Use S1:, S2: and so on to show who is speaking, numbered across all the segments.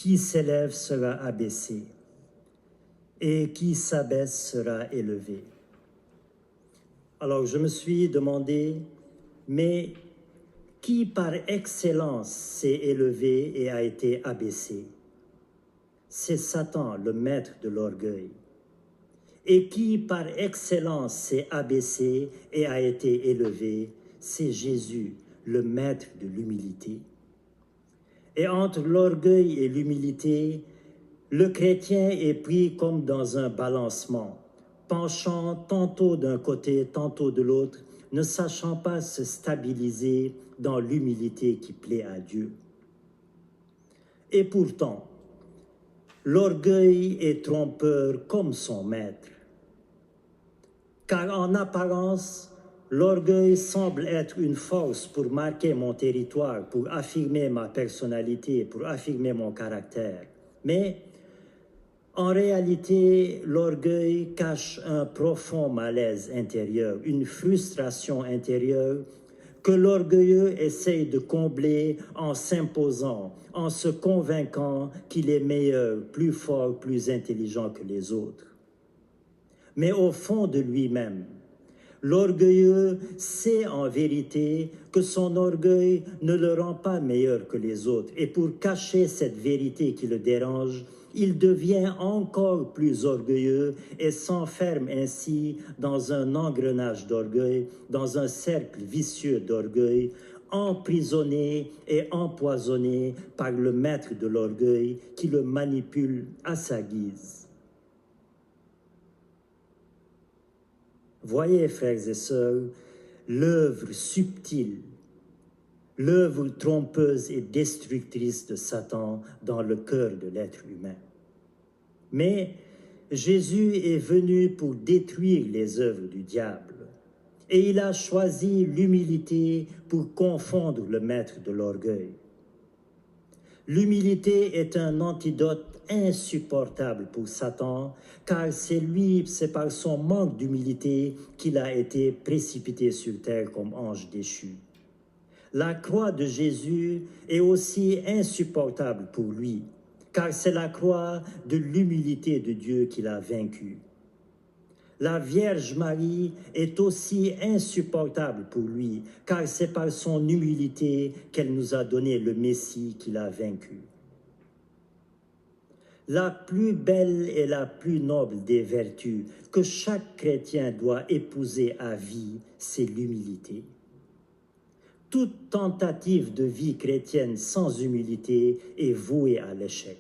S1: Qui s'élève sera abaissé, et qui s'abaisse sera élevé. Alors je me suis demandé, mais qui par excellence s'est élevé et a été abaissé? C'est Satan, le maître de l'orgueil. Et qui par excellence s'est abaissé et a été élevé? C'est Jésus, le maître de l'humilité. Et entre l'orgueil et l'humilité, le chrétien est pris comme dans un balancement, penchant tantôt d'un côté, tantôt de l'autre, ne sachant pas se stabiliser dans l'humilité qui plaît à Dieu. Et pourtant, l'orgueil est trompeur comme son maître. Car en apparence, l'orgueil semble être une force pour marquer mon territoire, pour affirmer ma personnalité, pour affirmer mon caractère. Mais en réalité, l'orgueil cache un profond malaise intérieur, une frustration intérieure que l'orgueilleux essaye de combler en s'imposant, en se convainquant qu'il est meilleur, plus fort, plus intelligent que les autres. Mais au fond de lui-même, l'orgueilleux sait en vérité que son orgueil ne le rend pas meilleur que les autres. Et pour cacher cette vérité qui le dérange, il devient encore plus orgueilleux et s'enferme ainsi dans un engrenage d'orgueil, dans un cercle vicieux d'orgueil, emprisonné et empoisonné par le maître de l'orgueil qui le manipule à sa guise. Voyez, frères et sœurs, l'œuvre subtile, l'œuvre trompeuse et destructrice de Satan dans le cœur de l'être humain. Mais Jésus est venu pour détruire les œuvres du diable et il a choisi l'humilité pour confondre le maître de l'orgueil. L'humilité est un antidote insupportable pour Satan, car c'est par son manque d'humilité qu'il a été précipité sur terre comme ange déchu. La croix de Jésus est aussi insupportable pour lui, car c'est la croix de l'humilité de Dieu qu'il a vaincu. La Vierge Marie est aussi insupportable pour lui, car c'est par son humilité qu'elle nous a donné le Messie qu'il a vaincu. La plus belle et la plus noble des vertus que chaque chrétien doit épouser à vie, c'est l'humilité. Toute tentative de vie chrétienne sans humilité est vouée à l'échec.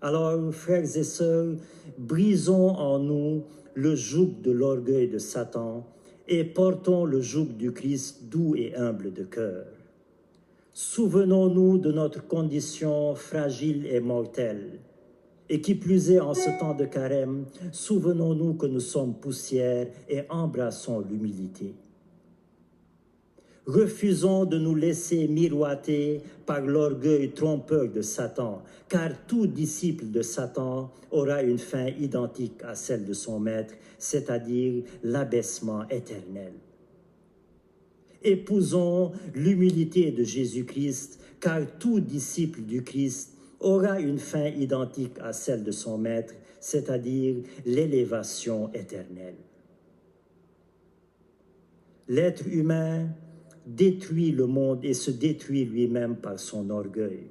S1: Alors, frères et sœurs, brisons en nous le joug de l'orgueil de Satan et portons le joug du Christ doux et humble de cœur. Souvenons-nous de notre condition fragile et mortelle. Et qui plus est en ce temps de carême, souvenons-nous que nous sommes poussière et embrassons l'humilité. Refusons de nous laisser miroiter par l'orgueil trompeur de Satan, car tout disciple de Satan aura une fin identique à celle de son maître, c'est-à-dire l'abaissement éternel. Épousons l'humilité de Jésus-Christ, car tout disciple du Christ aura une fin identique à celle de son maître, c'est-à-dire l'élévation éternelle. L'être humain détruit le monde et se détruit lui-même par son orgueil.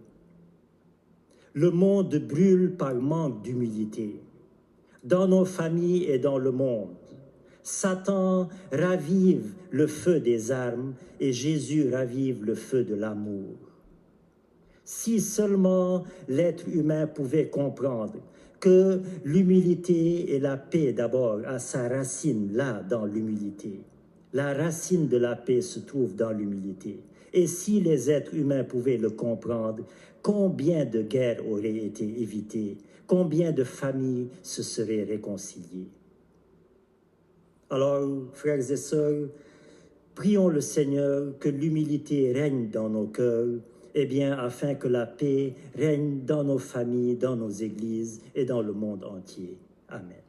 S1: Le monde brûle par manque d'humilité. Dans nos familles et dans le monde, Satan ravive le feu des armes et Jésus ravive le feu de l'amour. Si seulement l'être humain pouvait comprendre que l'humilité et la paix d'abord a sa racine là dans l'humilité. La racine de la paix se trouve dans l'humilité. Et si les êtres humains pouvaient le comprendre, combien de guerres auraient été évitées, combien de familles se seraient réconciliées. Alors, frères et sœurs, prions le Seigneur que l'humilité règne dans nos cœurs, afin que la paix règne dans nos familles, dans nos églises et dans le monde entier. Amen.